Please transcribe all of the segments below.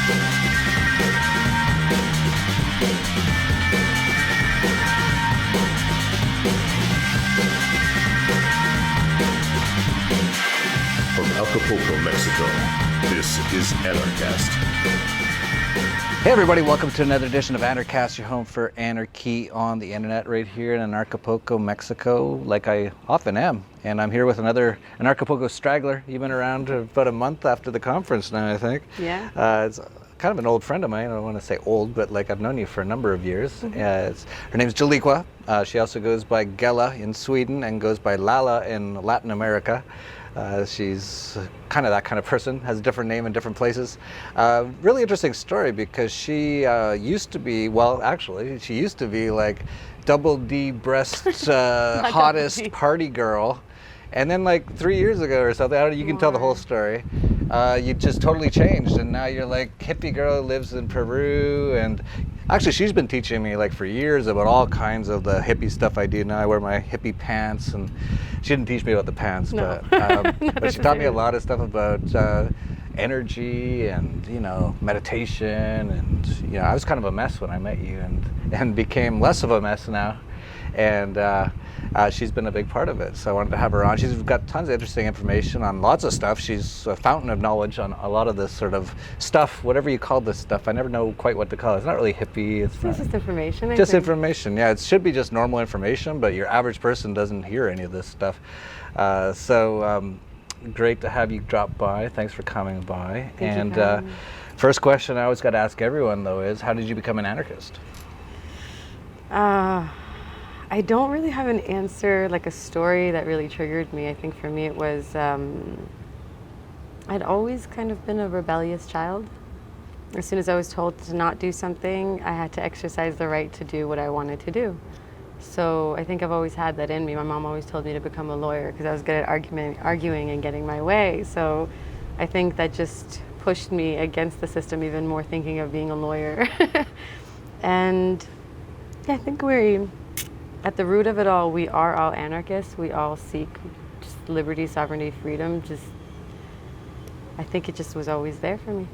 From Acapulco, Mexico, this is Anarchast. Hey everybody, welcome to another edition of Anarchast, your home for anarchy on the internet right here in Anarchapulco, Mexico, like I often am. And I'm here with another Anarchapulco straggler. You've been around about a month after the conference now, I think. Yeah. It's kind of an old friend of mine. I don't want to say old, but like I've known you for a number of years. Her name's Geliqua. She also goes by Gela in Sweden and goes by Lala in Latin America. She's kind of that kind of person, has a different name in different places. Really interesting story because she used to be, well, actually, she used to be like double D breast hottest party girl. And then like 3 years ago or something, you can tell the whole story. You just totally changed, and now you're like hippie girl who lives in Peru. And actually, she's been teaching me like for years about all kinds of the hippie stuff I do now. I wear my hippie pants, and she didn't teach me about the pants, No. but she taught me a lot of stuff about energy and meditation. And I was kind of a mess when I met you, and became less of a mess now. And she's been a big part of it, so I wanted to have her on. She's got tons of interesting information on lots of stuff. She's a fountain of knowledge on a lot of this sort of stuff, whatever you call this stuff. I never know quite what to call it. It's not really hippie. It's just information. I just think. information, yeah. It should be just normal information, but your average person doesn't hear any of this stuff. So great to have you drop by. Thanks for coming by. Thank you. First question I always got to ask everyone, though, is how did you become an anarchist? I don't really have an answer, like a story that really triggered me. I think for me it was, I'd always kind of been a rebellious child. As soon as I was told to not do something, I had to exercise the right to do what I wanted to do. So I think I've always had that in me. My mom always told me to become a lawyer because I was good at arguing and getting my way. So I think that just pushed me against the system even more, thinking of being a lawyer. And yeah, I think at the root of it all, we are all anarchists. We all seek just liberty, sovereignty, freedom. I think it just was always there for me.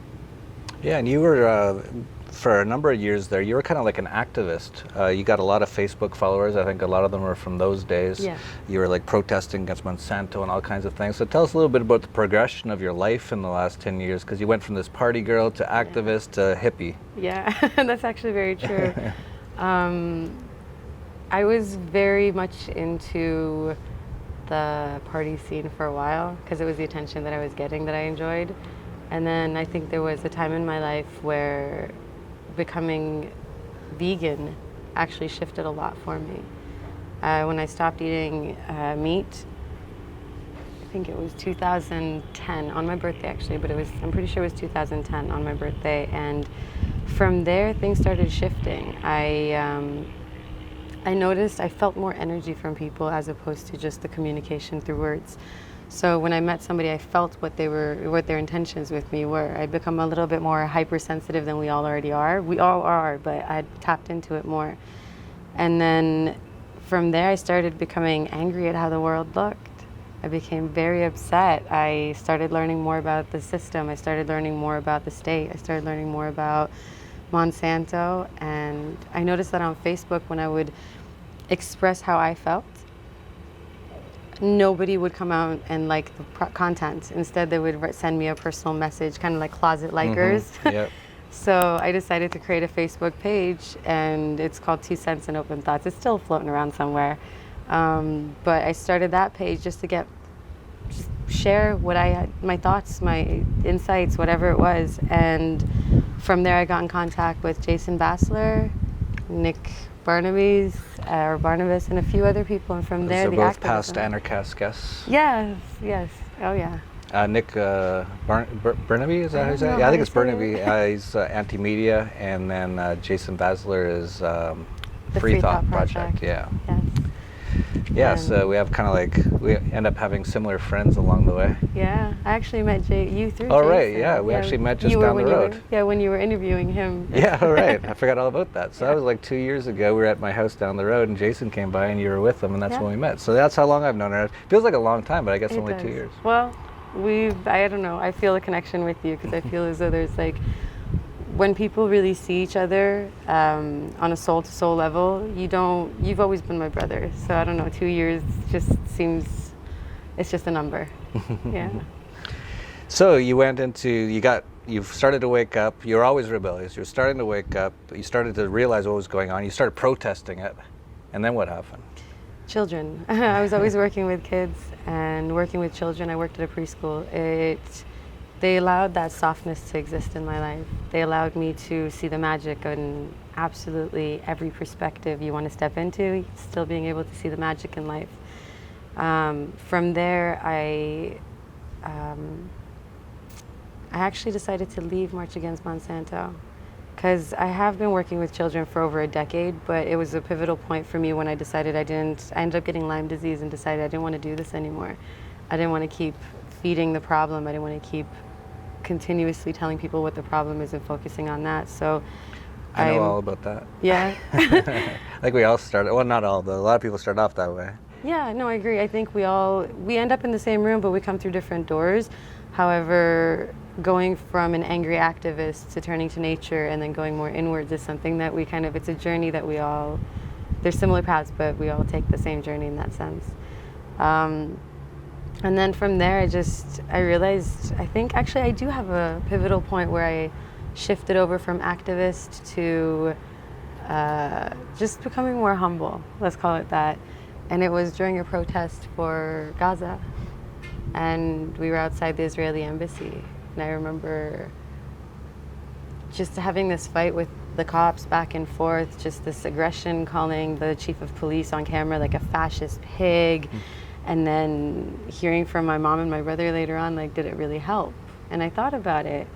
Yeah, and you were, for a number of years there, you were kind of like an activist. You got a lot of Facebook followers. I think a lot of them were from those days. Yeah. You were like protesting against Monsanto and all kinds of things. So tell us a little bit about the progression of your life in the last 10 years, because you went from this party girl to activist to hippie. Yeah, that's actually very true. I was very much into the party scene for a while because it was the attention that I was getting that I enjoyed. And then I think there was a time in my life where becoming vegan actually shifted a lot for me. When I stopped eating meat, I think it was 2010, on my birthday actually, but I'm pretty sure it was 2010 on my birthday. And from there, things started shifting. I noticed I felt more energy from people as opposed to just the communication through words. So when I met somebody, I felt what their intentions with me were. I'd become a little bit more hypersensitive than we all already are. We all are, but I'd tapped into it more. And then from there, I started becoming angry at how the world looked. I became very upset. I started learning more about the system. I started learning more about the state. I started learning more about Monsanto, and I noticed that on Facebook when I would express how I felt, nobody would come out and like the content. Instead, they would send me a personal message, kind of like closet likers. Mm-hmm. Yep. So I decided to create a Facebook page, and it's called 2 Cents and Open Thoughts. It's still floating around somewhere. But I started that page just to share what I had, my thoughts, my insights, whatever it was. And from there, I got in contact with Jason Bassler, Nick Barnabas, and a few other people. And from there, so the both activism. past Anarchast guests. Yes. Oh, yeah. Nick Burnaby, is that how you say it? Yeah, I think it's Burnaby. He's anti-media, and then Jason Bassler is The Free Thought Project. Yeah. Yes. Yeah, so we have kind of like, we end up having similar friends along the way. Yeah, I actually met you through Oh, Jason. right, yeah, we actually met just down the road. When you were interviewing him. Yeah, all right, I forgot all about that. So that was like 2 years ago. We were at my house down the road, and Jason came by, and you were with him, and that's when we met. So that's how long I've known her. It feels like a long time, but I guess only 2 years. Well, I don't know, I feel a connection with you, because I feel as though there's like when people really see each other on a soul-to-soul level, you've always been my brother. So I don't know, 2 years just seems, it's just a number. Yeah. So you went into, you've started to wake up. You're always rebellious. You're starting to wake up. You started to realize what was going on. You started protesting it. And then what happened? Children. I was always working with kids and working with children. I worked at a preschool. They allowed that softness to exist in my life. They allowed me to see the magic in absolutely every perspective you want to step into, still being able to see the magic in life. From there, I actually decided to leave March Against Monsanto, because I have been working with children for over a decade, but it was a pivotal point for me when I decided I ended up getting Lyme disease and decided I didn't want to do this anymore. I didn't want to keep feeding the problem. I didn't want to keep continuously telling people what the problem is and focusing on that. So I know all about that. Yeah. Like we all started, well, not all, but a lot of people start off that way. Yeah, no, I agree. I think we end up in the same room, but we come through different doors. However, going from an angry activist to turning to nature and then going more inwards is something that it's a journey that there's similar paths, but we all take the same journey in that sense. And then from there, I realized, I think actually I do have a pivotal point where I shifted over from activist to just becoming more humble, let's call it that. And it was during a protest for Gaza. And we were outside the Israeli embassy. And I remember just having this fight with the cops back and forth, just this aggression, calling the chief of police on camera like a fascist pig. And then hearing from my mom and my brother later on, like, did it really help? And I thought about it.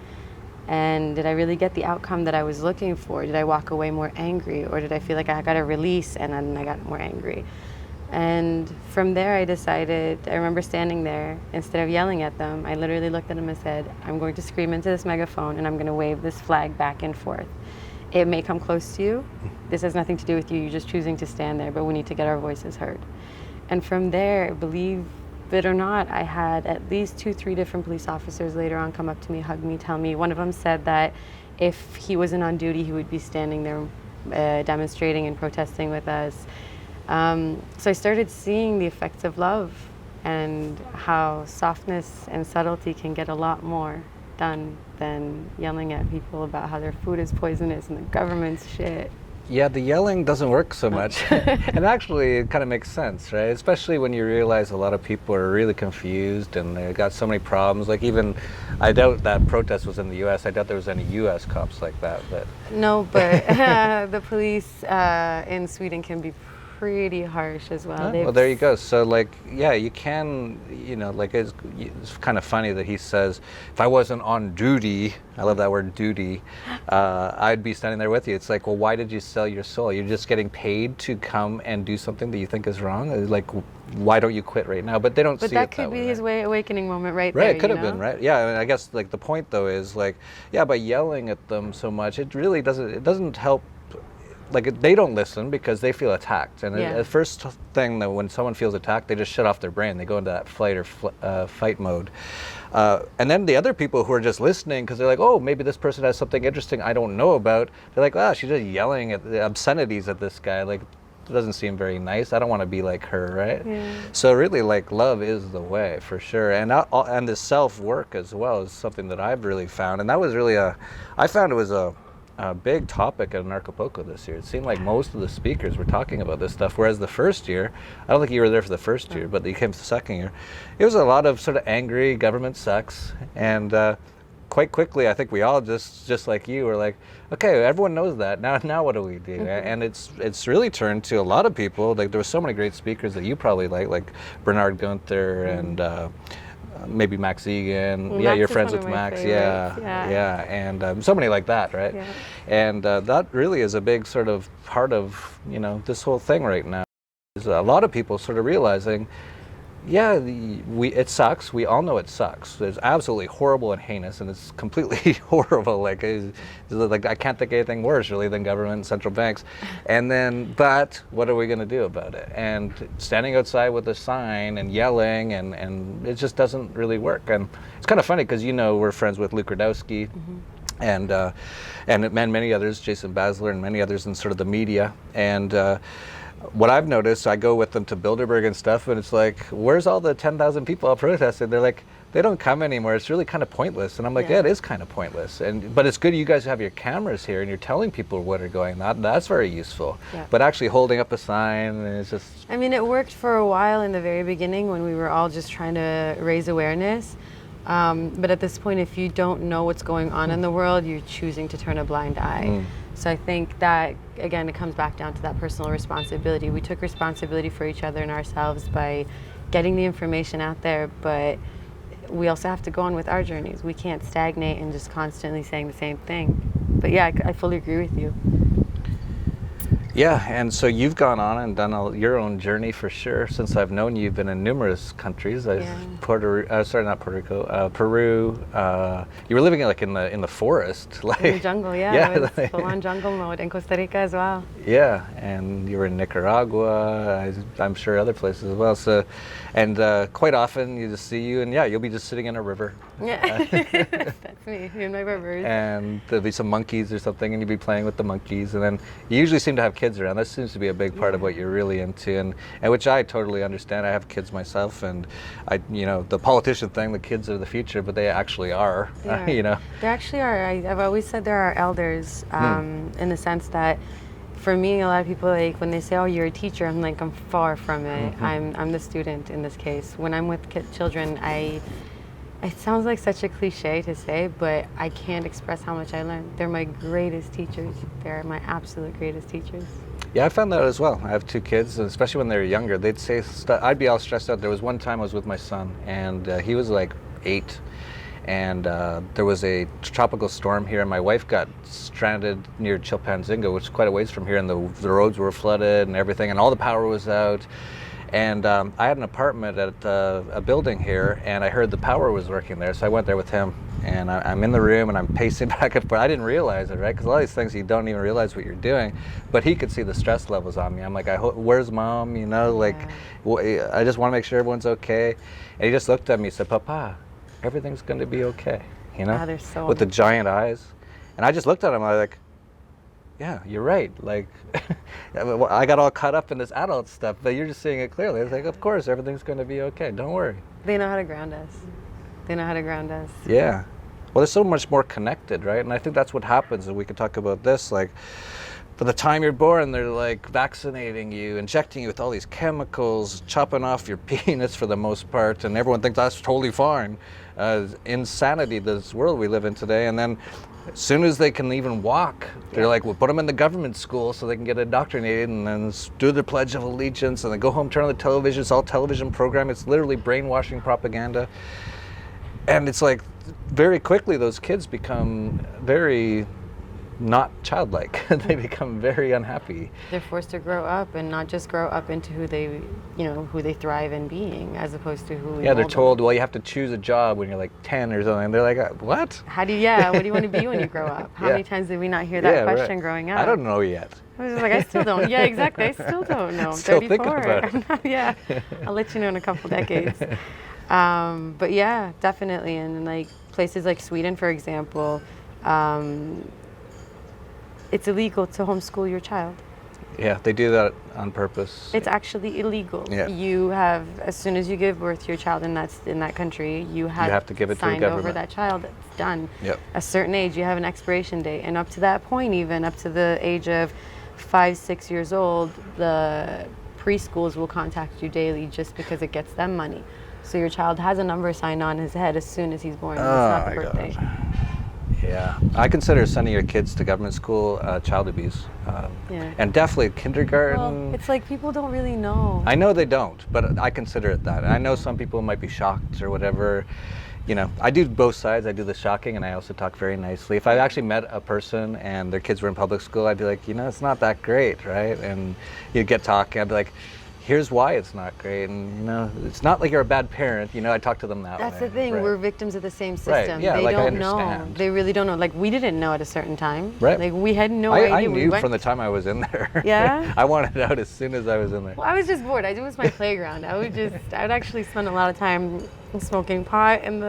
And did I really get the outcome that I was looking for? Did I walk away more angry? Or did I feel like I got a release and then I got more angry? And from there, I remember standing there, instead of yelling at them, I literally looked at them and said, I'm going to scream into this megaphone and I'm going to wave this flag back and forth. It may come close to you. This has nothing to do with you. You're just choosing to stand there, but we need to get our voices heard. And from there, believe it or not, I had at least 2-3 different police officers later on come up to me, hug me, tell me. One of them said that if he wasn't on duty, he would be standing there demonstrating and protesting with us. So I started seeing the effects of love and how softness and subtlety can get a lot more done than yelling at people about how their food is poisonous and the government's shit. Yeah, the yelling doesn't work so much. And actually, it kind of makes sense, right? Especially when you realize a lot of people are really confused and they've got so many problems. Like even, I doubt that protest was in the U.S. I doubt there was any U.S. cops like that. But no, but the police in Sweden can be pretty harsh as well. Well, there you go. So, like, yeah, you can, like, it's kind of funny that he says, if I wasn't on duty, I love that word, duty, I'd be standing there with you. It's like, well, why did you sell your soul? You're just getting paid to come and do something that you think is wrong? It's like, why don't you quit right now? But they don't see it that way. But that could be his awakening moment right there. Right, it could have been, right? Yeah, I mean, I guess, like, the point, though, is, like, yeah, by yelling at them so much, it really doesn't help. Like, they don't listen because they feel attacked. And the first thing that when someone feels attacked, they just shut off their brain. They go into that flight or fight mode. And then the other people who are just listening because they're like, oh, maybe this person has something interesting I don't know about. They're like, she's just yelling at the obscenities at this guy. Like, it doesn't seem very nice. I don't want to be like her, right? Yeah. So really, like, love is the way, for sure. And the self-work as well is something that I've really found. And that was really I found it was a big topic at Anarchapulco this year. It seemed like most of the speakers were talking about this stuff, whereas the first year, I don't think you were there for the first year, but you came for the second year, it was a lot of sort of angry government sucks, and quite quickly, I think we all just like you were like, okay, everyone knows that, now what do we do? And it's really turned to a lot of people, like there were so many great speakers that you probably like Bernard Gunther and maybe Max Egan. Max, yeah, you're friends with Max. Favorites. Yeah, and so many like that, right? Yeah. And that really is a big sort of part of this whole thing right now. Is a lot of people sort of realizing, yeah, it sucks. We all know it sucks. It's absolutely horrible and heinous, and it's completely horrible. Like I can't think of anything worse, really, than government and central banks. And then, but what are we going to do about it? And standing outside with a sign and yelling, and it just doesn't really work. And it's kind of funny because we're friends with Luke Radowski. and many others, Jason Basler and many others in sort of the media. And what I've noticed, I go with them to Bilderberg and stuff, and it's like, where's all the 10,000 people out protesting? They're like, they don't come anymore. It's really kind of pointless. And I'm like, yeah, it is kind of pointless. But it's good you guys have your cameras here and you're telling people what are going on. That's very useful. Yeah. But actually holding up a sign, is just... I mean, it worked for a while in the very beginning when we were all just trying to raise awareness. But at this point, if you don't know what's going on in the world, you're choosing to turn a blind eye. So I think that, again, it comes back down to that personal responsibility. We took responsibility for each other and ourselves by getting the information out there, but we also have to go on with our journeys. We can't stagnate and just constantly saying the same thing. But yeah, I fully agree with you. Yeah, and so you've gone on and done your own journey for sure. Since I've known you, you've been in numerous countries. Peru. You were living like in the forest, like in the jungle. Yeah, it was full on jungle mode in Costa Rica as well. Yeah, and you were in Nicaragua. I'm sure other places as well. So, and quite often you just see you, and yeah, you'll be just sitting in a river. Yeah, that's me in my rivers. And there'll be some monkeys or something, and you'll be playing with the monkeys, and then you usually seem to have kids around. That seems to be a big part of what you're really into, and which I totally understand. I have kids myself, and the politician thing, the kids are the future, but they actually are. They actually are. I've always said they're our elders, in the sense that, for me, a lot of people, like when they say, "Oh, you're a teacher," I'm like, I'm far from it. I'm the student in this case. When I'm with children, it sounds like such a cliche to say, but I can't express how much I learned. They're my greatest teachers. They're my absolute greatest teachers. Yeah, I found that as well. I have two kids, and especially when they're younger, they'd say I'd be all stressed out. There was one time I was with my son, and he was like 8, and there was a tropical storm here, and my wife got stranded near Chilpancingo, which is quite a ways from here, and the roads were flooded and everything, and all the power was out. And I had an apartment at a building here, and I heard the power was working there, so I went there with him. And I'm in the room, and I'm pacing back and forth. I didn't realize it, right? Because a lot of these things, you don't even realize what you're doing. But he could see the stress levels on me. I'm like, where's Mom? I just want to make sure everyone's okay. And he just looked at me and said, Papa, everything's going to be okay, they're so with the giant eyes. And I just looked at him, I was like, yeah, you're right. Like, I got all caught up in this adult stuff, but you're just seeing it clearly. It's like, of course, everything's going to be okay. Don't worry. They know how to ground us. Yeah. Well, they're so much more connected, right? And I think that's what happens, and we could talk about this, like, for the time you're born, they're like vaccinating you, injecting you with all these chemicals, chopping off your penis for the most part, and everyone thinks that's totally fine. Insanity, this world we live in today. And then as soon as they can even walk, they're like, we'll put them in the government school so they can get indoctrinated and then do their Pledge of Allegiance, and they go home, turn on the television. It's all television program. It's literally brainwashing propaganda. And it's like, very quickly, those kids become very not childlike. They become very unhappy. They're forced to grow up, and not just grow up into who they thrive in being, as opposed to who. Yeah, they're told, well, you have to choose a job when you're like 10 or something. And they're like, what? What do you want to be when you grow up? How many times did we not hear that question growing up? I don't know yet. I was just like, I still don't. Yeah, exactly. I still don't know. I'm still 34. thinking about it. Yeah, I'll let you know in a couple decades. But yeah, definitely. And like places like Sweden, for example, it's illegal to homeschool your child. Yeah, they do that on purpose. It's actually illegal. Yeah. You have, as soon as you give birth to your child in that country, you have to give it to the signed government. over that child. It's done. Yep. A certain age, you have an expiration date, and up to that point, even up to the age of 5-6 years old, the preschools will contact you daily just because it gets them money. So your child has a number signed on his head as soon as he's born. It's not the birthday. God. Yeah, I consider sending your kids to government school child abuse, and definitely kindergarten. Well, it's like people don't really know. I know they don't, but I consider it that. I know some people might be shocked or whatever. I do both sides. I do the shocking, and I also talk very nicely. If I actually met a person and their kids were in public school, I'd be like, it's not that great, right? And you'd get talking. I'd be like, here's why it's not great, and it's not like you're a bad parent. I talk to them that way. That's the thing. Right. We're victims of the same system. Right. Yeah, they like don't I understand. know. They really don't know. Like we didn't know at a certain time. Right. Like we had no idea. I knew from the time I was in there. Yeah. I wanted out as soon as I was in there. Well, I was just bored. It was my playground. I'd actually spend a lot of time smoking pot in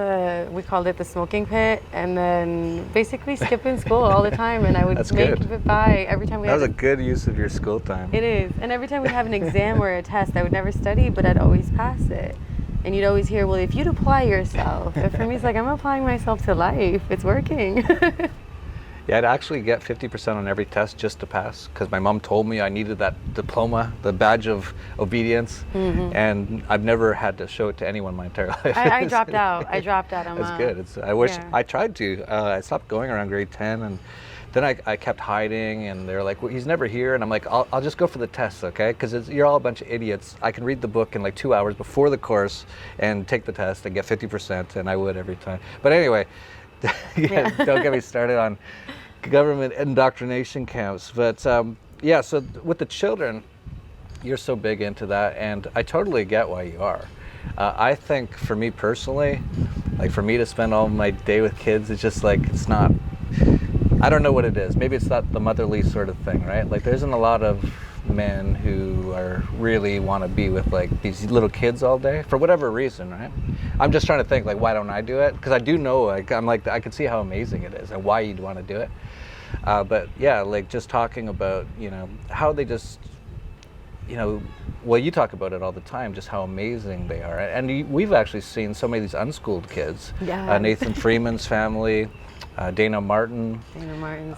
we called it the smoking pit, and then basically skipping school all the time, and I would That's make good. it by every time we That had was a good use of your school time. It is. And every time we'd have an exam or a test, I would never study, but I'd always pass it. And you'd always hear, well, if you'd apply yourself. And for me, it's like, I'm applying myself to life. It's working. Yeah, I'd actually get 50% on every test just to pass, because my mom told me I needed that diploma, the badge of obedience, and I've never had to show it to anyone my entire life. I dropped out. I dropped out. That's good. I wish I tried to. I stopped going around grade 10, and then I kept hiding, and they're like, well, he's never here, and I'm like, I'll just go for the tests, okay? Because you're all a bunch of idiots. I can read the book in like 2 hours before the course and take the test and get 50%, and I would every time. But anyway, don't get me started on government indoctrination camps. But so with the children, you're so big into that, and I totally get why you are. I think for me personally, like for me to spend all my day with kids, it's just like, it's not, I don't know what it is. Maybe it's not the motherly sort of thing, right? Like there isn't a lot of men who are really want to be with like these little kids all day for whatever reason, right? I'm just trying to think like, why don't I do it? Because I do know, like I'm like, I can see how amazing it is and why you'd want to do it. But yeah, like just talking about, how they just, well, you talk about it all the time, just how amazing they are. And we've actually seen so many of these unschooled kids. Yeah. Nathan Freeman's family, Dana Martin's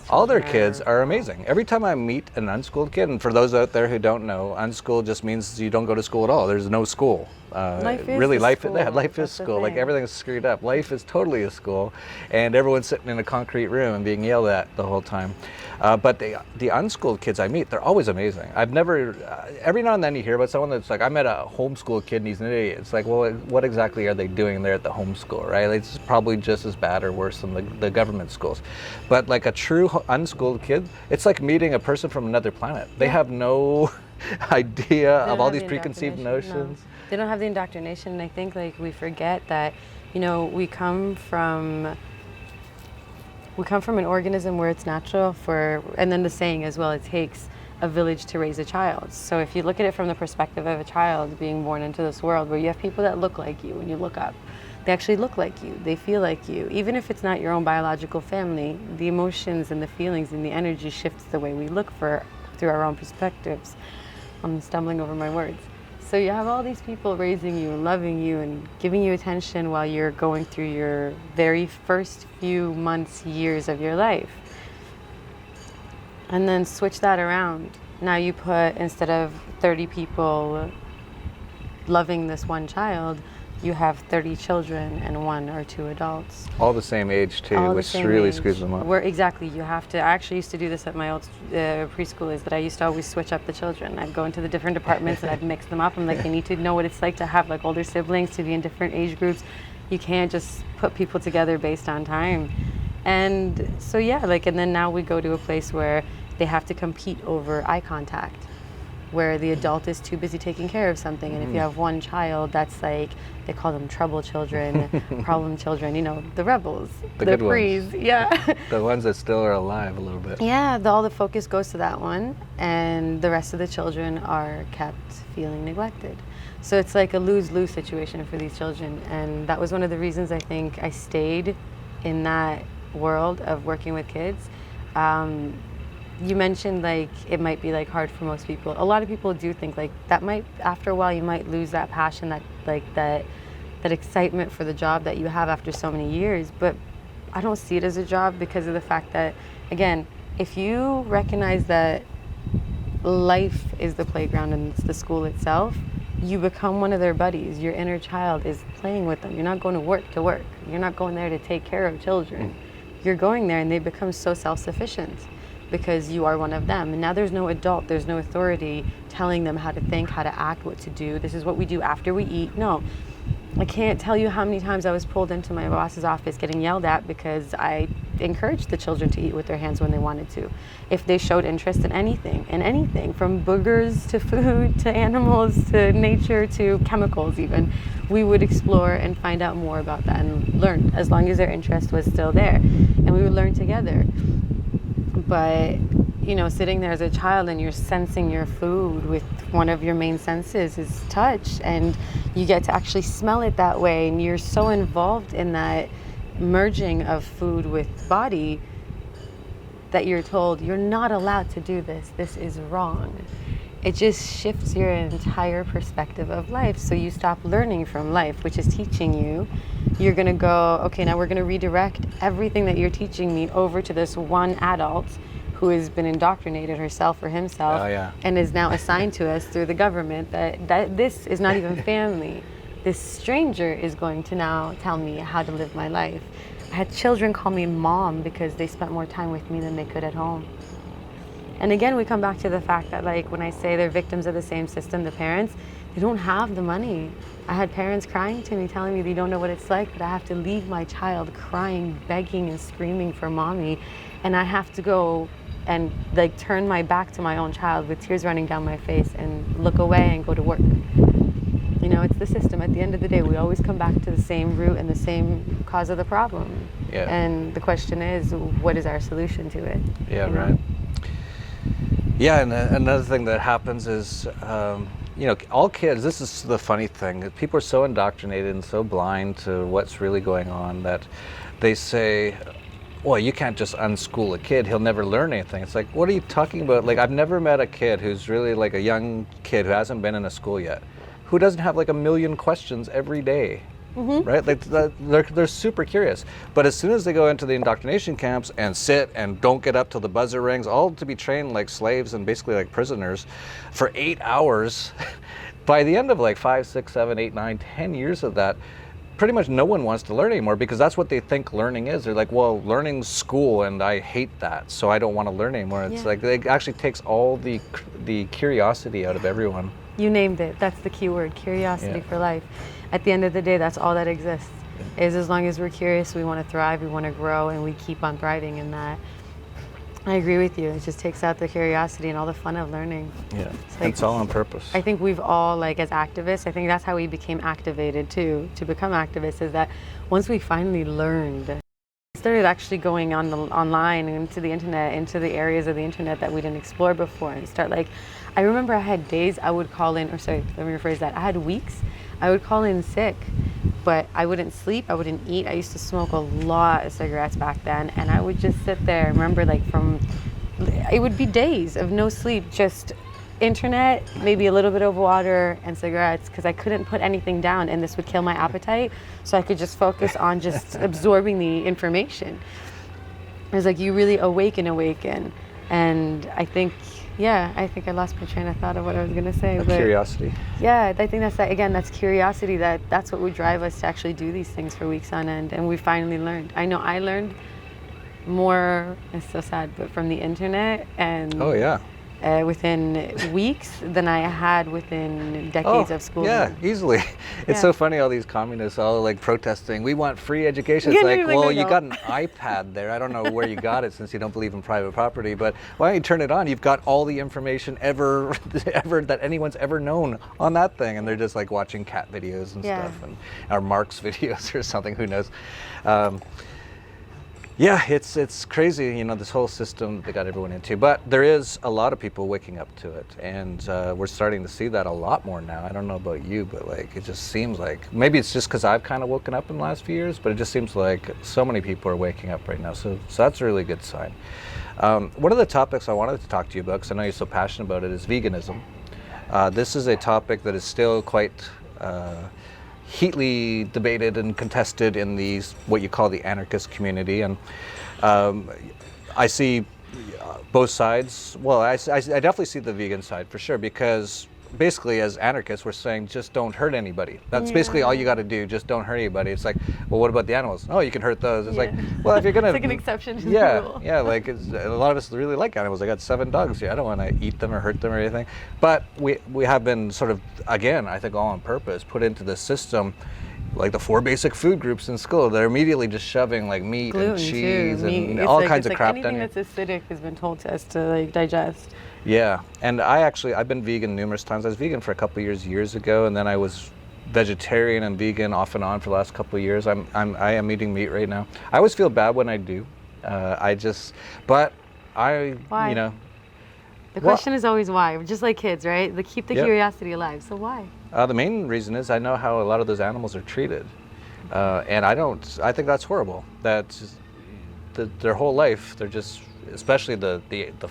all their kids are amazing. Every time I meet an unschooled kid, and for those out there who don't know, unschooled just means you don't go to school at all. There's no school. Life is school. Like everything's screwed up. Life is totally a school, and everyone's sitting in a concrete room and being yelled at the whole time. But the unschooled kids I meet, they're always amazing. I've never, every now and then you hear about someone that's like, I met a homeschool kid and he's an idiot. It's like, well, what exactly are they doing there at the homeschool, right? Like, it's probably just as bad or worse than the government schools. But like a true unschooled kid, it's like meeting a person from another planet. They have no idea of all these preconceived notions. No. They don't have the indoctrination, and I think like we forget that, we come from an organism where it's natural and then the saying as well, it takes a village to raise a child. So if you look at it from the perspective of a child being born into this world where you have people that look like you when you look up, they actually look like you, they feel like you. Even if it's not your own biological family, the emotions and the feelings and the energy shifts the way we look through our own perspectives. I'm stumbling over my words. So you have all these people raising you and loving you and giving you attention while you're going through your very first few months, years of your life. And then switch that around. Now you put, instead of 30 people loving this one child, you have 30 children and 1 or 2 adults. All the same age too, which really screws them up. Exactly, you have to, I actually used to do this at my old preschool, is that I used to always switch up the children. I'd go into the different departments and I'd mix them up. I'm like, I need to know what it's like to have like older siblings, to be in different age groups. You can't just put people together based on time. And so and then now we go to a place where they have to compete over eye contact, where the adult is too busy taking care of something. And if you have one child, that's like, they call them trouble children, problem children, the rebels, the good prees, ones. The ones that still are alive a little bit. Yeah, all the focus goes to that one, and the rest of the children are kept feeling neglected. So it's like a lose-lose situation for these children. And that was one of the reasons I think I stayed in that world of working with kids. You mentioned like it might be like hard for most people. A lot of people do think like that might, after a while, you might lose that passion, that excitement for the job that you have after so many years. But I don't see it as a job because of the fact that, again, if you recognize that life is the playground and it's the school itself, you become one of their buddies. Your inner child is playing with them. You're not going to work. You're not going there to take care of children. You're going there and they become so self-sufficient because you are one of them. And now there's no adult, there's no authority telling them how to think, how to act, what to do. This is what we do after we eat. No. I can't tell you how many times I was pulled into my boss's office getting yelled at because I encouraged the children to eat with their hands when they wanted to. If they showed interest in anything from boogers to food to animals to nature to chemicals even, we would explore and find out more about that and learn, as long as their interest was still there. And we would learn together. But sitting there as a child and you're sensing your food with one of your main senses is touch, and you get to actually smell it that way, and you're so involved in that merging of food with body that you're told you're not allowed to do this is wrong. It just shifts your entire perspective of life. So you stop learning from life, which is teaching you. You're going to go, okay, now we're going to redirect everything that you're teaching me over to this one adult who has been indoctrinated herself or himself and is now assigned to us through the government that this is not even family. This stranger is going to now tell me how to live my life. I had children call me mom because they spent more time with me than they could at home. And again, we come back to the fact that, like, when I say they're victims of the same system, the parents, they don't have the money. I had parents crying to me, telling me they don't know what it's like, but I have to leave my child crying, begging and screaming for mommy. And I have to go and, like, turn my back to my own child with tears running down my face and look away and go to work. It's the system. At the end of the day, we always come back to the same root and the same cause of the problem. Yeah. And the question is, what is our solution to it? Yeah, right. Yeah, and another thing that happens is, all kids, this is the funny thing, people are so indoctrinated and so blind to what's really going on that they say, well, you can't just unschool a kid, he'll never learn anything. It's like, what are you talking about? Like, I've never met a kid who's really like a young kid who hasn't been in a school yet, who doesn't have like a million questions every day. Mm-hmm. Right? Like they're super curious. But as soon as they go into the indoctrination camps and sit and don't get up till the buzzer rings, all to be trained like slaves and basically like prisoners for 8 hours, by the end of like 5, 6, 7, 8, 9, 10 years of that, pretty much no one wants to learn anymore because that's what they think learning is. They're like, well, learning's school and I hate that, so I don't want to learn anymore. It's like it actually takes all the curiosity out of everyone. You named it. That's the key word, curiosity for life. At the end of the day, that's all that exists. Is as long as we're curious, we want to thrive, we want to grow, and we keep on thriving in that. I agree with you. It just takes out the curiosity and all the fun of learning. Yeah, it's all on purpose. I think we've all, like, as activists, I think that's how we became activated too, to become activists, is that once we finally learned, started actually going on online and into the internet, into the areas of the internet that we didn't explore before, and start, like, I remember I had days I would call in, or sorry, let me rephrase that. I had weeks I would call in sick, but I wouldn't sleep, I wouldn't eat. I used to smoke a lot of cigarettes back then, and I would just sit there. I remember, like, it would be days of no sleep, just internet, maybe a little bit of water and cigarettes, because I couldn't put anything down, and this would kill my appetite, so I could just focus on just absorbing the information. It was like you really awaken, and I think I lost my train of thought of what I was going to say. But curiosity. Yeah, I think that's curiosity. That's what would drive us to actually do these things for weeks on end. And we finally learned. I know I learned more, it's so sad, but from the internet and within weeks than I had within decades of schooling. Yeah, easily. It's so funny, all these communists all like protesting, we want free education. It's like, well, you got an iPad there. I don't know where you got it since you don't believe in private property, but why don't you turn it on? You've got all the information ever that anyone's ever known on that thing. And they're just like watching cat videos and stuff, or Marx videos or something, who knows. Yeah, it's crazy, this whole system they got everyone into. But there is a lot of people waking up to it, and we're starting to see that a lot more now. I don't know about you, but like it just seems like, maybe it's just because I've kind of woken up in the last few years, but it just seems like so many people are waking up right now. So that's a really good sign. One of the topics I wanted to talk to you about, because I know you're so passionate about it, is veganism. This is a topic that is still quite heatedly debated and contested in what you call the anarchist community, and I see both sides. Well, I definitely see the vegan side for sure, because basically as anarchists we're saying just don't hurt anybody. That's basically all you got to do, just don't hurt anybody. It's like, well, what about the animals? Oh, you can hurt those. It's like, well, if you're gonna, it's like an exception to the rule. Like a lot of us really like animals. I got 7 dogs here. I don't want to eat them or hurt them or anything, but we have been sort of, again, I think all on purpose, put into the system like the 4 basic food groups in school. They're immediately just shoving like meat and cheese and all kinds of crap down here. Anything that's acidic has been told to us to like digest. Yeah, and I've been vegan numerous times. I was vegan for a couple of years ago, and then I was vegetarian and vegan off and on for the last couple of years. I am eating meat right now. I always feel bad when I do. Why? The question is always why, just like kids, right? They keep the curiosity alive. So why? The main reason is I know how a lot of those animals are treated. And I think that's horrible. That their whole life, they're just, especially the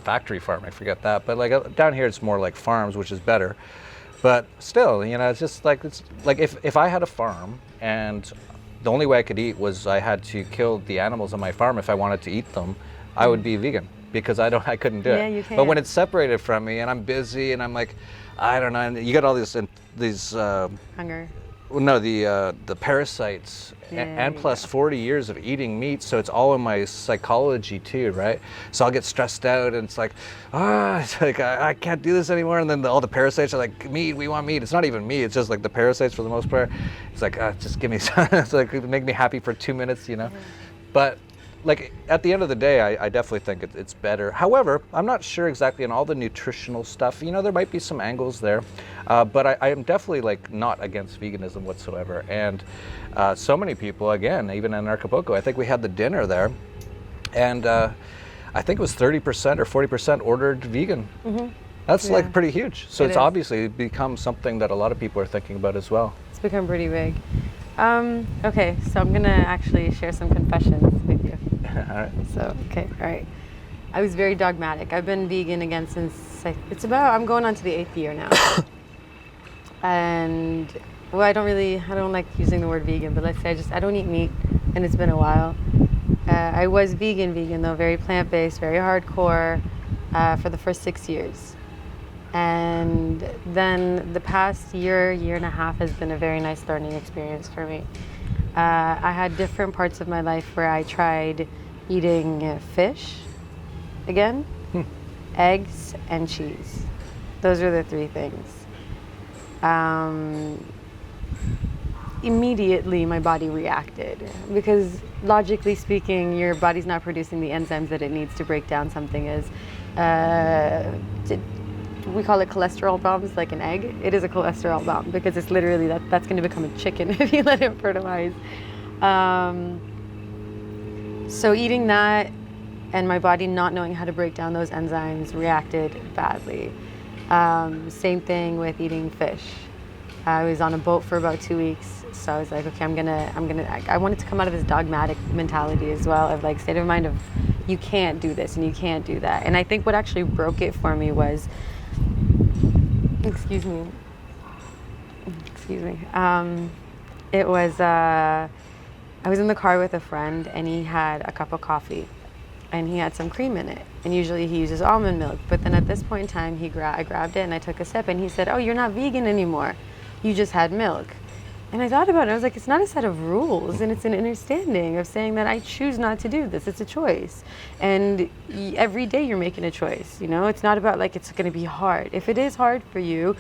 factory farm, I forget that. But like down here, it's more like farms, which is better. But still, it's just like, if I had a farm and the only way I could eat was I had to kill the animals on my farm if I wanted to eat them, I would be vegan because I couldn't do it. Yeah, you can. But when it's separated from me and I'm busy and I'm like, I don't know, and you get all these Hunger. well, no, the parasites, and plus 40 years of eating meat, so it's all in my psychology too, right? So I'll get stressed out, and it's like, it's like I can't do this anymore. And then all the parasites are like, meat, we want meat. It's not even meat; it's just like the parasites for the most part. It's like, just give me some. It's like make me happy for 2 minutes, But like at the end of the day, I definitely think it's better. However, I'm not sure exactly on all the nutritional stuff. There might be some angles there, but I am definitely like not against veganism whatsoever. And so many people, again, even in Anarchapulco, I think we had the dinner there, and I think it was 30% or 40% ordered vegan. Mm-hmm. That's like pretty huge. So it's obviously become something that a lot of people are thinking about as well. It's become pretty big. Okay, so I'm gonna actually share some confessions with you. All right. So, all right. I was very dogmatic. I've been vegan again since I'm going on to the 8th year now. And well, I don't like using the word vegan, but let's say I don't eat meat, and it's been a while. I was vegan though, very plant-based, very hardcore, for the first 6 years. And then the past year and a half has been a very nice learning experience for me. I had different parts of my life where I tried eating fish again, eggs, and cheese. Those are the 3 things. Immediately my body reacted because logically speaking, your body's not producing the enzymes that it needs to break down something as we call it cholesterol bombs, like an egg. It is a cholesterol bomb because it's literally that's going to become a chicken if you let it fertilize. So eating that and my body not knowing how to break down those enzymes reacted badly. Same thing with eating fish. I was on a boat for about 2 weeks, so I was like, okay, I wanted to come out of this dogmatic mentality as well, of like state of mind of you can't do this and you can't do that. And I think what actually broke it for me was, excuse me. It was, I was in the car with a friend and he had a cup of coffee and he had some cream in it. And usually he uses almond milk, but then at this point in time, I grabbed it and I took a sip and he said, oh, you're not vegan anymore. You just had milk. And I thought about it. I was like, it's not a set of rules, and it's an understanding of saying that I choose not to do this. It's a choice. And every day you're making a choice, It's not about like it's going to be hard. If it is hard for you,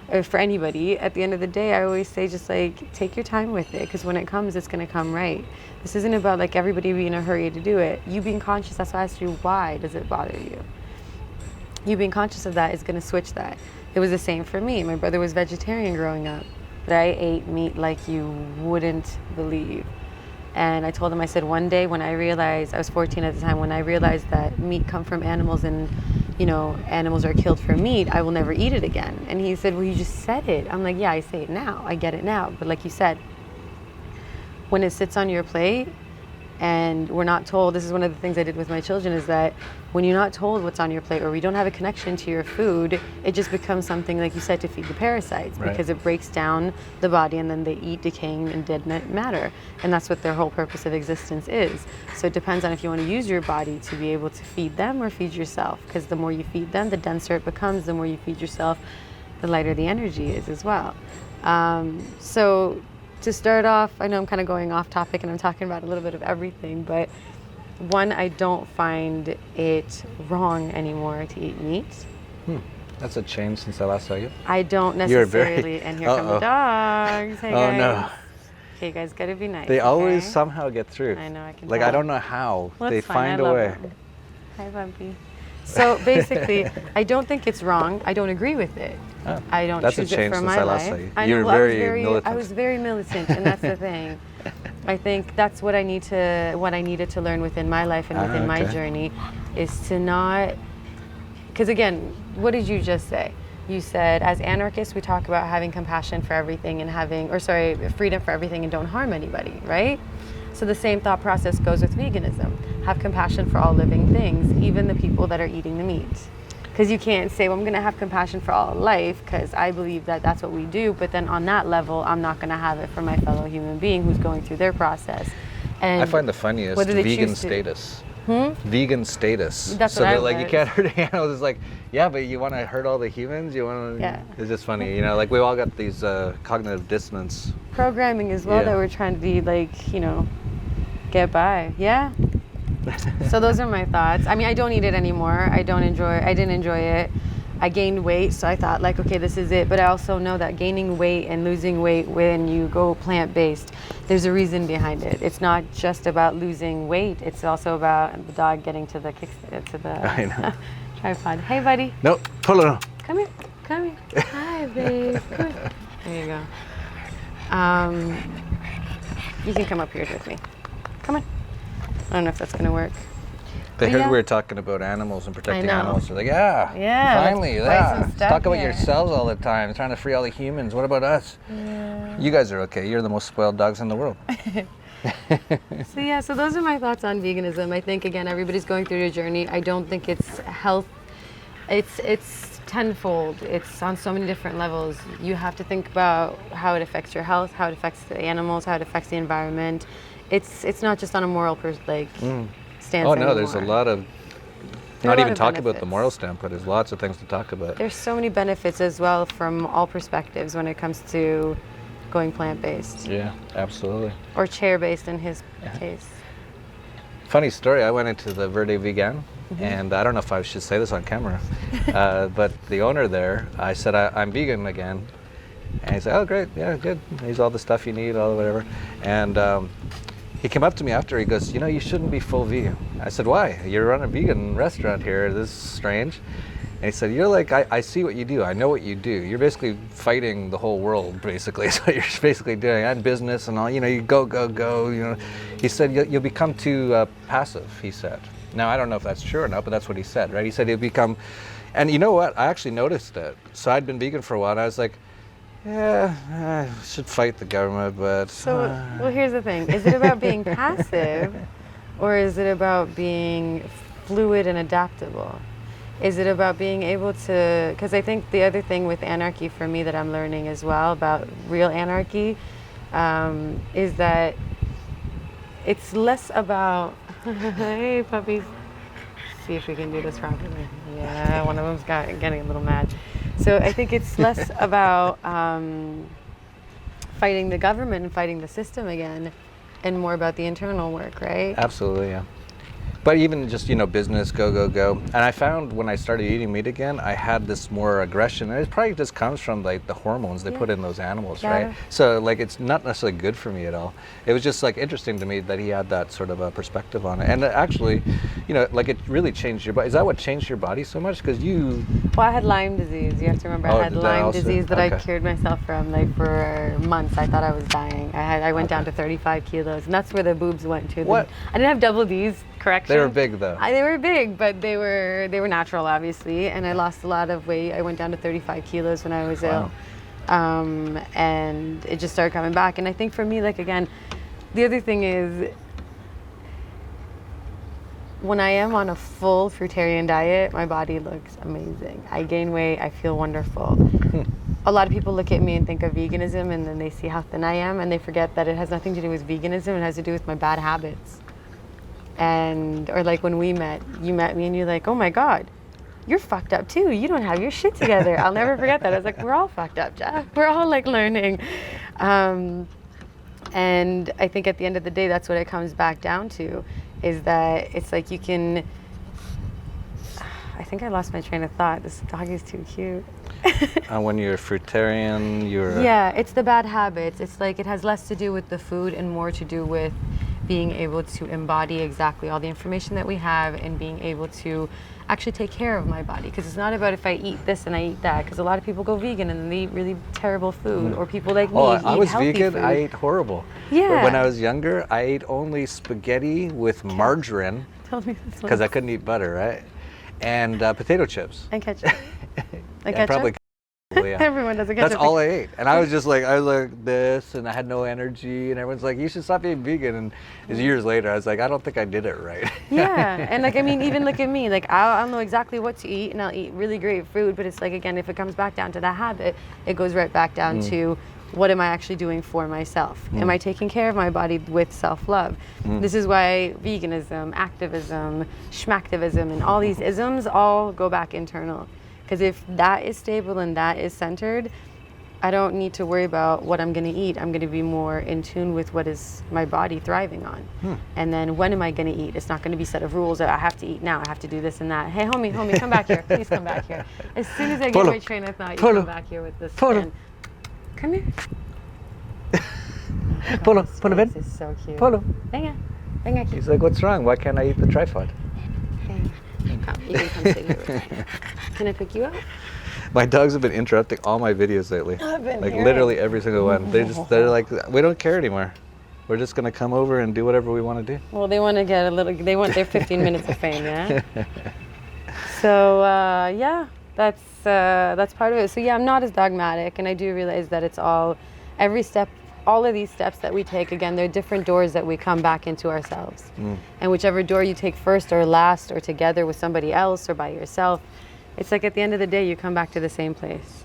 or for anybody, at the end of the day, I always say just like take your time with it, because when it comes, it's going to come right. This isn't about like everybody being in a hurry to do it. You being conscious, that's why I asked you, why does it bother you? You being conscious of that is going to switch that. It was the same for me. My brother was vegetarian growing up, but I ate meat like you wouldn't believe. And I told him, I said, one day when I realized, I was 14 at the time, when I realized that meat come from animals and, animals are killed for meat, I will never eat it again. And he said, well, you just said it. I'm like, yeah, I say it now. I get it now. But like you said, when it sits on your plate, and we're not told, this is one of the things I did with my children, is that when you're not told what's on your plate or we don't have a connection to your food, it just becomes something, like you said, to feed the parasites, right? Because it breaks down the body and then they eat decaying and dead matter. And that's what their whole purpose of existence is. So it depends on if you want to use your body to be able to feed them or feed yourself, because the more you feed them, the denser it becomes. The more you feed yourself, the lighter the energy is as well. So to start off, I know I'm kind of going off topic and I'm talking about a little bit of everything, but one, I don't find it wrong anymore to eat meat. That's a change since I last saw you. I don't necessarily, and here come the dogs. Hey guys. No. Okay, guys, gotta be nice. They always somehow get through. I know, I can Like, tell. I don't know how. Well, they find a way. Them. Hi, Bumpy. So basically, I don't think it's wrong. I don't agree with it. Oh, I don't that's choose a change it for since my I last life. saw you. I know, You're well, very militant. I was very militant, and that's the thing. I think that's what I needed to learn within my life and within my journey, is to not because again, what did you just say? You said, as anarchists, we talk about having compassion for everything and freedom for everything and don't harm anybody, right? So the same thought process goes with veganism. Have compassion for all living things, even the people that are eating the meat. Because you can't say, well, I'm going to have compassion for all life because I believe that that's what we do. But then on that level, I'm not going to have it for my fellow human being who's going through their process. And I find the funniest vegan status. Vegan status. That's so what that like you can't hurt animals. It's like, yeah, but you want to hurt all the humans. You want to. Yeah. It's just funny, you know. Like we all got these cognitive dissonance programming as well that we're trying to be like, you know, get by. Yeah. So those are my thoughts. I mean, I don't eat it anymore. I didn't enjoy it. I gained weight, so I thought like, okay, this is it. But I also know that gaining weight and losing weight when you go plant-based, there's a reason behind it. It's not just about losing weight. It's also about the dog getting to the I know. tripod. Hey, buddy. Nope. Pull it on. Come here. Come here. Hi, babe. Come here. There you go. You can come up here with me. Come on. I don't know if that's gonna work. They heard we were talking about animals and protecting animals. They're like, yeah, finally, talk about yourselves all the time, trying to free all the humans. What about us? Yeah. You guys are okay. You're the most spoiled dogs in the world. So those are my thoughts on veganism. I think, again, everybody's going through a journey. I don't think it's health. It's tenfold. It's on so many different levels. You have to think about how it affects your health, how it affects the animals, how it affects the environment. It's not just on a moral stance. Oh no, anymore. there's a lot of, not even talk about the moral standpoint, there's lots of things to talk about. There's so many benefits as well from all perspectives when it comes to going plant-based. Yeah, absolutely. Or chair-based in his case. Funny story, I went into the Verde Vegan, and I don't know if I should say this on camera, but the owner there, I said, I'm vegan again. And he said, oh great, yeah, good. Here's all the stuff you need, all the whatever. And he came up to me after, he goes, you know, you shouldn't be full vegan. I said, why? You run a vegan restaurant here, this is strange. And he said, you're like, I see what you do, I know what you do. You're basically fighting the whole world, basically, is what you're basically doing, and business and all, you know, you go, you know. He said, you'll become too passive, he said. Now, I don't know if that's true or not, but that's what he said, right? He said you'll become, and you know what, I actually noticed it. So I'd been vegan for a while, and I was like, yeah, I should fight the government, but... So, well, here's the thing. Is it about being passive, or is it about being fluid and adaptable? Is it about being able to... Because I think the other thing with anarchy for me that I'm learning as well about real anarchy is that it's less about... Hey, puppies. See if we can do this properly. Yeah, one of them's getting a little mad. So I think it's less about fighting the government and fighting the system again, and more about the internal work, right? Absolutely, yeah. But even just, you know, business, go. And I found when I started eating meat again, I had this more aggression. And it probably just comes from like the hormones they put in those animals, right? So like it's not necessarily good for me at all. It was just like interesting to me that he had that sort of a perspective on it. And actually, you know, like it really changed your body. Is that what changed your body so much? Because you... Well, I had Lyme disease. You have to remember I had Lyme disease that I cured myself from like for months. I thought I was dying. I went down to 35 kilos, and that's where the boobs went to. What? I didn't have double D's. Correction. They were big though. They were big, but they were natural, obviously. And I lost a lot of weight. I went down to 35 kilos when I was ill, and it just started coming back. And I think for me, like again, the other thing is when I am on a full fruitarian diet, my body looks amazing. I gain weight. I feel wonderful. A lot of people look at me and think of veganism, and then they see how thin I am, and they forget that it has nothing to do with veganism. It has to do with my bad habits. Or like when we met, you met me and you're like, oh my God, you're fucked up too. You don't have your shit together. I'll never forget that. I was like, we're all fucked up, Jeff. We're all like learning. And I think at the end of the day, that's what it comes back down to, is that it's like you can, I think I lost my train of thought. This dog is too cute. When you're fruitarian, you're... Yeah, it's the bad habits. It's like it has less to do with the food and more to do with being able to embody exactly all the information that we have and being able to actually take care of my body. Because it's not about if I eat this and I eat that, because a lot of people go vegan and they eat really terrible food, or people like me eat I was healthy vegan, food. I ate horrible. Yeah. When I was younger, I ate only spaghetti with margarine, Tell me this one. because I couldn't eat butter, right? and potato chips. And ketchup. And Yeah, ketchup? probably. Yeah. Everyone does a ketchup. That's all I ate, and I was just like, I was like this, and I had no energy, and everyone's like, you should stop being vegan. And it was years later, I was like, I don't think I did it right. Yeah, and like, I mean, even look at me, like I'll know exactly what to eat, and I'll eat really great food, but it's like, again, if it comes back down to that habit, it goes right back down to what am I actually doing for myself? Am I taking care of my body with self-love? This is why veganism, activism, schmacktivism, and all these isms all go back internal. Because if that is stable and that is centered, I don't need to worry about what I'm going to eat. I'm going to be more in tune with what is my body thriving on. And then when am I going to eat? It's not going to be a set of rules that I have to eat now. I have to do this and that. Hey, homie, come back here. Please come back here. As soon as I get my train of thought, you come back here with this pen. Come here. Polo, This is so cute. Polo. Venga aquí. He's like, what's wrong? Why can't I eat the tripod? Come, you can come sit here with me. Can I pick you up? My dogs have been interrupting all my videos lately. I've been like hearing. literally every single one. They're like, we don't care anymore. We're just gonna come over and do whatever we want to do. Well, they want to get they want their 15 minutes of fame, yeah? So, yeah, that's part of it. So yeah, I'm not as dogmatic, and I do realize that it's every step, all of these steps that we take, again, they're different doors that we come back into ourselves. And whichever door you take first or last or together with somebody else or by yourself, it's like at the end of the day, you come back to the same place.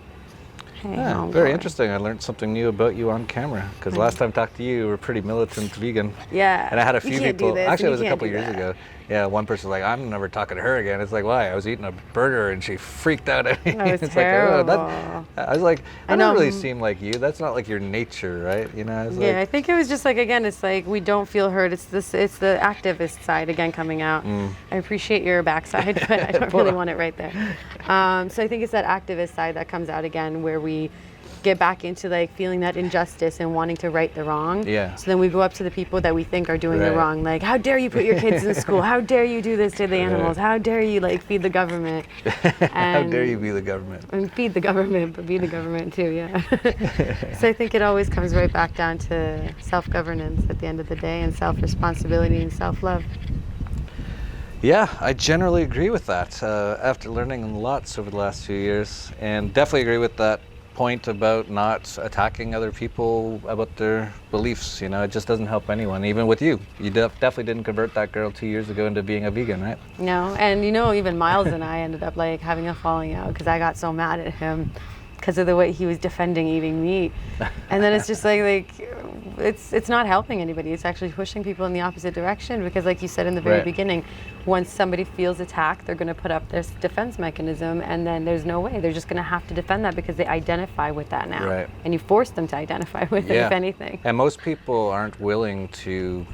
Hey, Yeah, very interesting. I learned something new about you on camera, because last time I talked to you were pretty militant vegan. Yeah. And I had a you few can't do people, this, actually it and was you a can't couple do years that. ago. Yeah, one person's like, I'm never talking to her again. It's like, why? I was eating a burger and she freaked out at me. That was It's terrible. Like, oh, I was like, I don't really seem like you. That's not like your nature, right? You know, I was Yeah, I like, think it was just like, again, it's like we don't feel heard. It's the activist side again coming out. I appreciate your backside, but I don't really want it right there. So I think it's that activist side that comes out again, where we get back into like feeling that injustice and wanting to right the wrong. Yeah. So then we go up to the people that we think are doing the Right. wrong, like, how dare you put your kids in school? How dare you do this to the animals? How dare you like feed the government? how dare you be the government? And feed the government, but be the government too, yeah. So I think it always comes right back down to self-governance at the end of the day, and self-responsibility and self-love. Yeah, I generally agree with that after learning lots over the last few years, and definitely agree with that point about not attacking other people about their beliefs. You know, it just doesn't help anyone. Even with you, you definitely didn't convert that girl 2 years ago into being a vegan, right? No, and you know, even Miles and I ended up like having a falling out because I got so mad at him because of the way he was defending eating meat. And then it's just like it's not helping anybody. It's actually pushing people in the opposite direction, because like you said in the very Right. beginning, once somebody feels attacked, they're going to put up their defense mechanism, and then there's no way. They're just going to have to defend that because they identify with that now. Right. And you force them to identify with it, if anything. And most people aren't willing to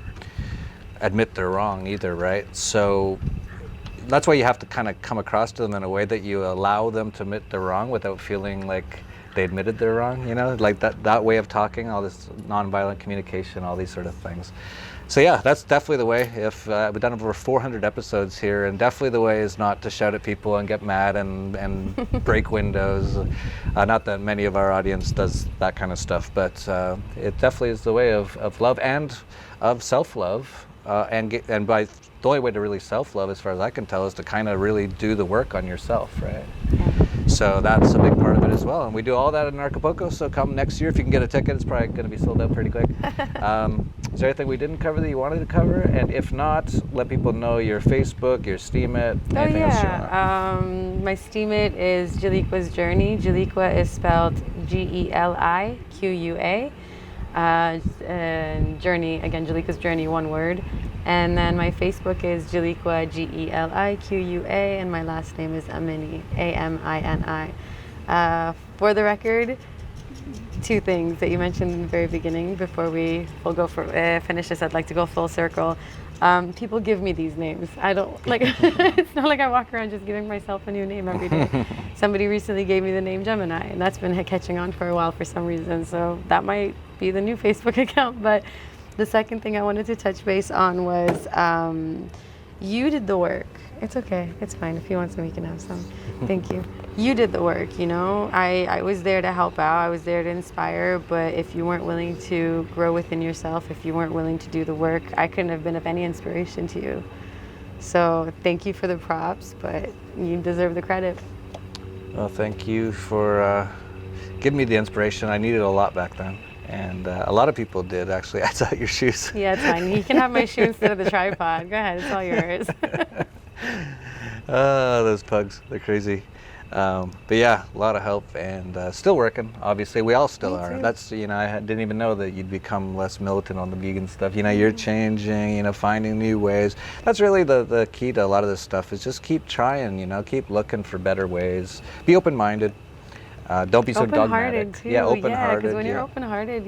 admit they're wrong either, right? So that's why you have to kind of come across to them in a way that you allow them to admit they're wrong without feeling like they admitted they're wrong, you know? Like that way of talking, all this nonviolent communication, all these sort of things. So yeah, that's definitely the way. If we've done over 400 episodes here, and definitely the way is not to shout at people and get mad and break windows. Not that many of our audience does that kind of stuff, but it definitely is the way of love and of self-love. And by the only way to really self-love, as far as I can tell, is to kind of really do the work on yourself, right? So that's a big part of it as well. And we do all that in Anarchapulco, so come next year. If you can get a ticket, it's probably going to be sold out pretty quick. Is there anything we didn't cover that you wanted to cover? And if not, let people know your Facebook, your Steemit, anything else you want. My Steemit is Geliqua's Journey. Geliqua is spelled Geliqua. And Journey, again, Geliqua's Journey, one word. And then my Facebook is Geliqua, Geliqua, and my last name is Amini, Amini. For the record, two things that you mentioned in the very beginning before we will go for finish this. I'd like to go full circle. People give me these names. I don't like. It's not like I walk around just giving myself a new name every day. Somebody recently gave me the name Gemini, and that's been catching on for a while for some reason. So that might be the new Facebook account. But the second thing I wanted to touch base on was you did the work. It's okay. It's fine. If you want some, you can have some. Thank you. You did the work, you know. I was there to help out. I was there to inspire. But if you weren't willing to grow within yourself, if you weren't willing to do the work, I couldn't have been of any inspiration to you. So thank you for the props, but you deserve the credit. Well, thank you for giving me the inspiration. I needed a lot back then. And a lot of people did, actually. I saw your shoes. Yeah, it's fine. You can have my shoe instead of the tripod. Go ahead, it's all yours. Those pugs, they're crazy. But yeah, a lot of help and still working, obviously. We all still are. too. That's, I didn't even know that you'd become less militant on the vegan stuff. You're changing, finding new ways. That's really the key to a lot of this stuff is just keep trying, keep looking for better ways. Be open-minded. Don't be so Open-hearted dogmatic. too. Yeah, open-hearted. Because when you're open-hearted,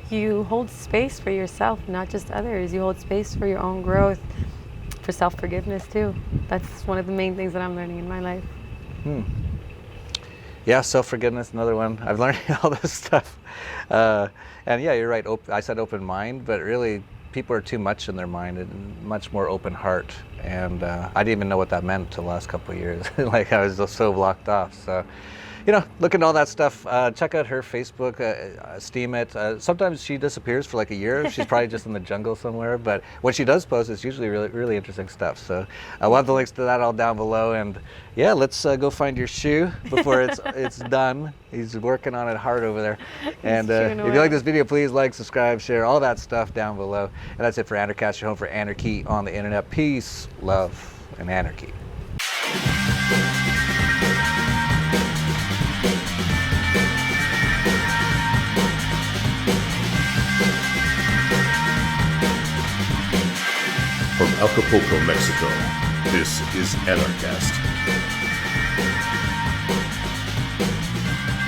you hold space for yourself, not just others. You hold space for your own growth, for self-forgiveness too. That's one of the main things that I'm learning in my life. Yeah, self-forgiveness, another one. I've learned all this stuff. And yeah, you're right. I said open mind, but really people are too much in their mind and much more open heart. And I didn't even know what that meant until the last couple of years. Like I was just so blocked off. So, look into all that stuff. Check out her Facebook, Steam it. Sometimes she disappears for like a year. She's probably just in the jungle somewhere. But when she does post, it's usually really, really interesting stuff. So we'll have the links to that all down below. And yeah, let's go find your shoe before it's done. He's working on it hard over there. And if you like this video, please like, subscribe, share, all that stuff down below. And that's it for Anarchast, your home for anarchy on the internet. Peace, love, and anarchy. From Acapulco, Mexico, this is Anarchast.